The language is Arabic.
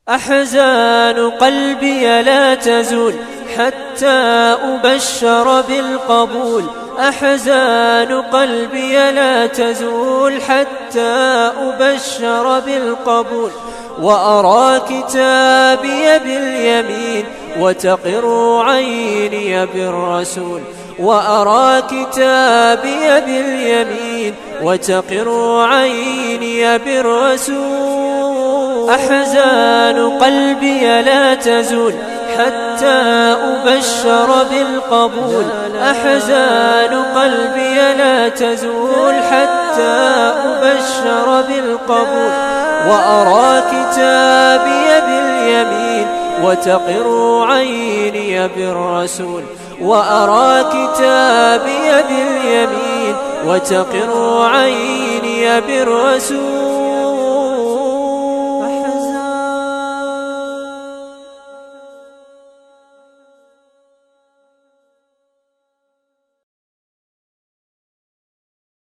أحزان قلبي لا تزول حتى أبشر بالقبول. أحزان قلبي لا تزول حتى أبشر بالقبول. وأرى كتابي باليمين وتقر عيني بالرسول. وأرى كتابي باليمين وتقر عيني بالرسول. أحزان قلبي لا تزول حتى أبشر بالقبول. أحزان قلبي لا تزول حتى أبشر بالقبول. وأرى كتابي باليمين وتقر عيني بالرسول. وأرى كتابي باليمين وتقر عيني بالرسول.